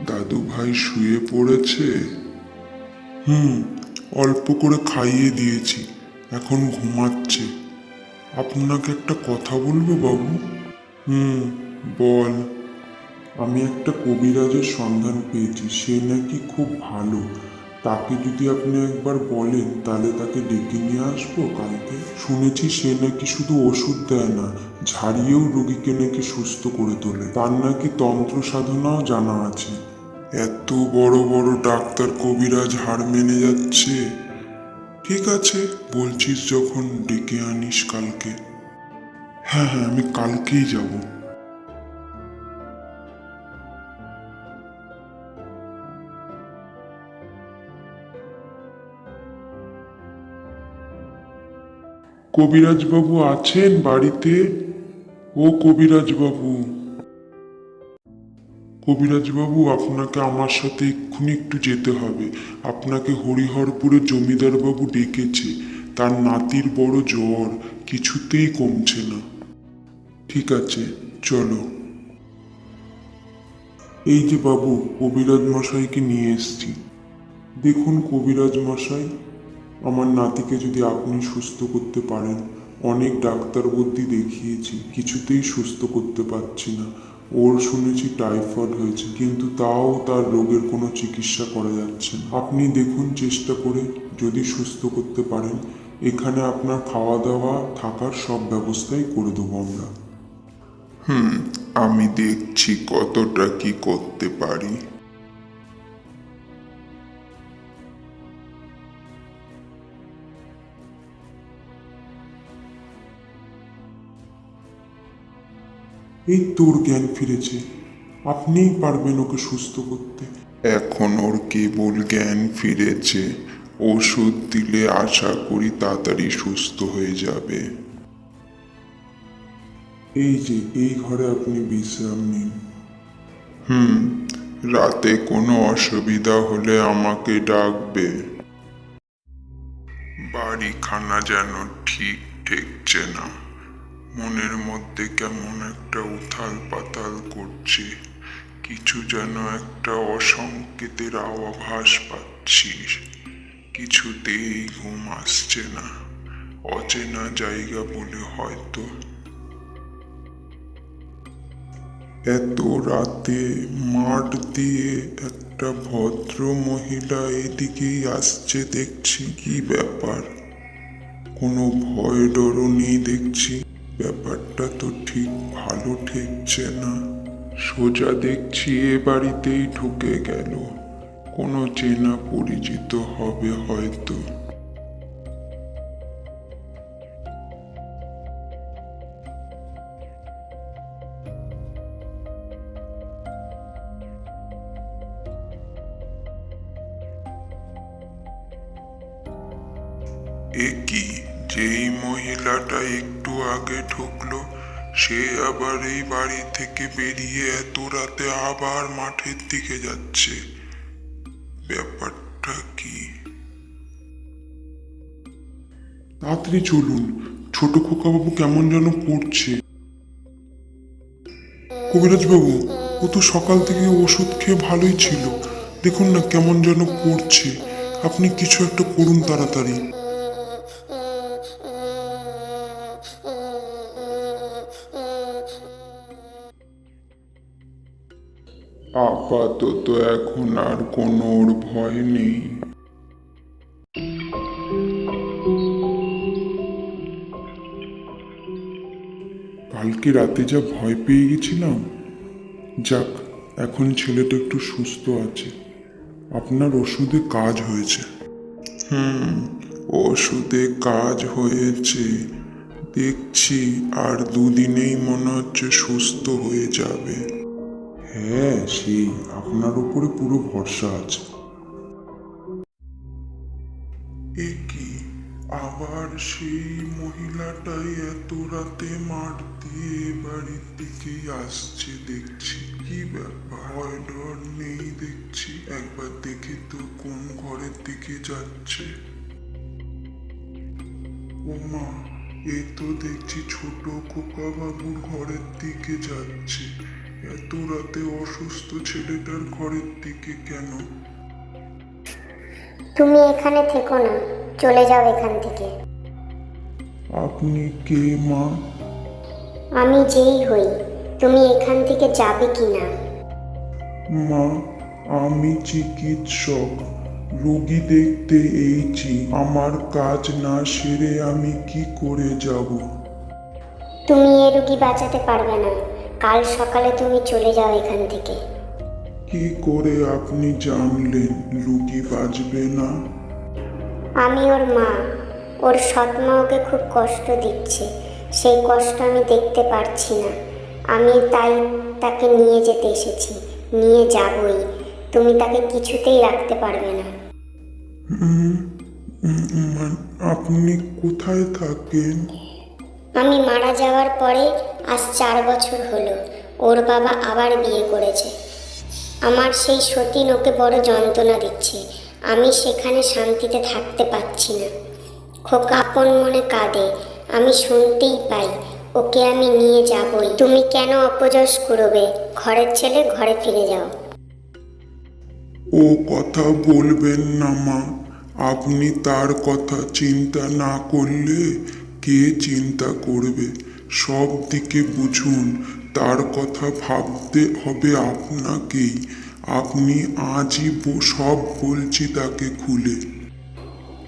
দাদু ভাই শুয়ে পড়েছে? অল্প করে খাইয়ে দিয়েছি, এখন ঘুমাচ্ছে। আপনাকে একটা কথা বলবো বাবু? বল। আমি একটা কবিরাজের সন্ধান পেয়েছি, সে নাকি খুব ভালো। তাকে যদি আপনি একবার বলেন তাহলে তাকে ডেকে নিয়ে আসবো কালকে। শুনেছি সে নাকি শুধু ওষুধ দেয় না, ঝাড়িয়েও রোগীকে নাকি সুস্থ করে তোলে। তার নাকি তন্ত্র সাধনাও জানা আছে। এত বড় বড় ডাক্তার কবিরাজ হার মেনে যাচ্ছে। ঠিক আছে, বলছিস যখন ডেকে আনিস কালকে। হ্যাঁ হ্যাঁ, আমি কালকেই যাব। কবিরাজ বাবু আছেন বাড়িতে? ও কবিরাজ বাবু, কবিরাজ বাবু আপনাকে আমার সাথে এক্ষুনি একটু যেতে হবে। আপনাকে হরিহরপুরের জমিদার বাবু ডেকেছে। তার নাতির বড় জ্বর, কিছুতেই কমছে না। ঠিক আছে, চলো। এই যে বাবু, কবিরাজ মশাইকে নিয়ে এসছি। দেখুন কবিরাজ মশাই, আমার নাতিকে যদি আপনি সুস্থ করতে পারেন। অনেক ডাক্তার বুদ্ধি দেখিয়েছি, কিছুতেই সুস্থ করতে পারছি না। ওর শুনেছি টাইফয়েড হয়েছে, কিন্তু তাও তার রোগের কোনো চিকিৎসা করা যাচ্ছে না। আপনি দেখুন চেষ্টা করে, যদি সুস্থ করতে পারেন। এখানে আপনার খাওয়া দাওয়া থাকার সব ব্যবস্থাই করে দেবো আমরা। আমি দেখছি কতটা কি করতে পারি। এই তোর জ্ঞান ফিরেছে, আপনিই পারবেন ওকে সুস্থ করতে। এখন ওর কেবল জ্ঞান ফিরেছে, ওষুধ দিলে আশা করি তাড়াতাড়ি সুস্থ হয়ে যাবে। এই যে এই ঘরে আপনি বিশ্রাম নিন। রাতে কোনো অসুবিধা হলে আমাকে ডাকবে। বাড়িখানা যেন ঠিক ঠেকছে না, মনের মধ্যে কেমন একটা উথাল পাতাল করছে। কিছু যেন একটা অসংকেতের আভাস পাচ্ছি। কিছুতেই ঘুম আসছে না, অচেনা জায়গা বলে হয়তো। এত রাতে মাঠ দিয়ে একটা ভদ্র মহিলা এদিকেই আসছে দেখছি। কি ব্যাপার? কোনো ভয় ডরও নেই দেখছি। ব্যাপারটা তো ঠিক ভালো ঠেকছে না। সোজা দেখছি এ বাড়িতেই ঢুকে গেল, কোনো চেনা পরিচিত হবে হয়তো। এ কি, যেই মহিলাটা একটু আগে ঢুকলো সে আবার এই বাড়ি থেকে বেরিয়ে এত রাতে আবার মাঠের দিকে যাচ্ছে। ব্যাপারটা কি? তাড়াতাড়ি চলুন, ছোট খোকা বাবু কেমন যেন করছে। কবিরাজ বাবু, ও তো সকাল থেকে ওষুধ খেয়ে ভালোই ছিল, দেখুন না কেমন যেন করছে। আপনি কিছু একটা করুন তাড়াতাড়ি। আপাতত এখন আর কোনো ওর ভয় নেই। কালকে রাতে যা ভয় পেয়ে গেছিলাম। যাক, এখন ছেলেটা একটু সুস্থ আছে। আপনার ওষুধে কাজ হয়েছে। ওষুধে কাজ হয়েছে, দেখছি আর দুদিনেই মনে হচ্ছে সুস্থ হয়ে যাবে। হ্যাঁ, সেই আপনার উপরে পুরো ভরসা আছে। এ কি, আবার সেই মহিলাটাই এত রাতে মাঠ দিয়ে বাড়ির দিকেই আসছে দেখছি। কি ব্যাপার, ভয় ডর নেই দেখছি। একবার দেখে তো কোন ঘরের দিকে যাচ্ছে। ওমা, এ তো দেখছি ছোট খোকা বাবুর ঘরের দিকে যাচ্ছে। এত রাতে অসুস্থ ছেলেটার ঘরের দিকে কেন? তুমি এখানে থেকো না, চলে যাও এখান থেকে। আপনি কে মা? আমি যেই হই, তুমি এখান থেকে যাবে কি না? মা, আমি চিকিৎসক, রোগী দেখতে এইছি। আমার কাজ না সেরে আমি কি করে যাব? তুমি এ রোগী বাঁচাতে পারবে না। কাল সকালে তুমি চলে যাও এখান থেকে। কি করে আপনি জানলেন রোগী বাঁচবে না? আমি ওর মা। ওর সৎ মা ওকে খুব কষ্ট দিচ্ছে, সেই কষ্ট আমি দেখতে পারছি না। আমি তাই তাকে নিয়ে যেতে এসেছি, নিয়ে যাবই। তুমি তাকে কিছুতেই রাখতে পারবে না। আপনি কোথায় থাকেন? আমি মারা যাওয়ার পরে আজ 4 বছর হলো ওর বাবা আবার বিয়ে করেছে। আমার সেই সতীন ওকে বড় যন্ত্রণা দিচ্ছে। আমি সেখানে শান্তিতে থাকতে পারছি না। খোকা আপন মনে কাঁদে, আমি শুনতেই পাই। ওকে আমি নিয়ে যাবই। তুমি কেন অপযশ করবে? ঘরের ছেলে ঘরে ফিরে যাও। ও কথা বলবেন না মা। আপনি তার কথা চিন্তা না করলে কে চিন্তা করবে? সব দিকে বুঝুন, তার কথা ভাবতে হবে আপনাকেই। আপনি আজই সব বলছি তাকে খুলে।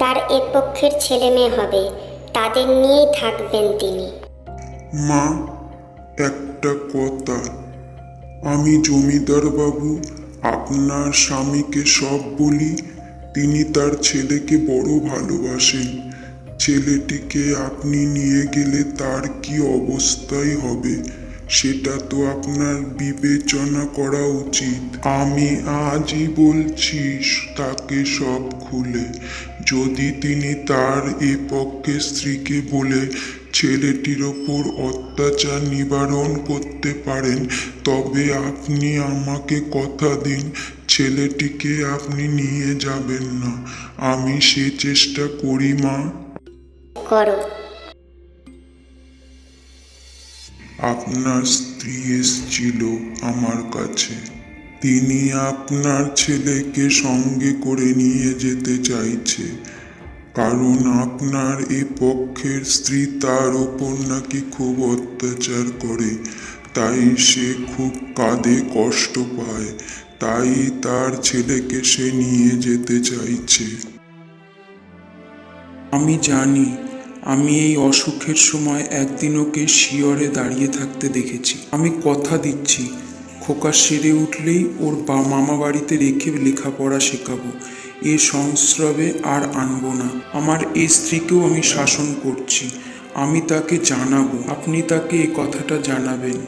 তার এ পক্ষের ছেলে মেয়ে হবে, তাদের নিয়েই থাকবেন তিনি। মা, একটা কথা। আমি জমিদার বাবু আপনার স্বামীকে সব বলি। তিনি তার ছেলেকে বড় ভালোবাসেন। ছেলেটিকে আপনি নিয়ে গেলে তার কি অবস্থাই হবে সেটা তো আপনার বিবেচনা করা উচিত। আমি আজই বলছি তাকে সব খুলে। যদি তিনি তার এ পক্ষের স্ত্রীকে বলে ছেলেটির ওপর অত্যাচার নিবারণ করতে পারেন, তবে আপনি আমাকে কথা দিন ছেলেটিকে আপনি নিয়ে যাবেন না। আমি সে চেষ্টা করি মা। করো। আপনার স্ত্রী এসেছিল আমার কাছে। তিনি আপনার ছেলেকে সঙ্গে করে নিয়ে যেতে চাইছে, কারণ আপনার এ পক্ষের স্ত্রী তার ওপর নাকি খুব অত্যাচার করে। তাই সে খুব কাঁদে, কষ্ট পায়। তাই তার ছেলেকে সে নিয়ে যেতে চাইছে। আমি জানি। আমি এই অসুখের সময় একদিন ওকে শিয়রে দাঁড়িয়ে থাকতে দেখেছি। আমি কথা দিচ্ছি, খোকা সেরে উঠলেই ওর মামা বাড়িতে রেখে লেখাপড়া শেখাবো। এ সংস্রবে আর আনবো না। আমার এ স্ত্রীকেও আমি শাসন করছি। আমি তাকে জানাবো, আপনি তাকে এ কথাটা জানাবেন।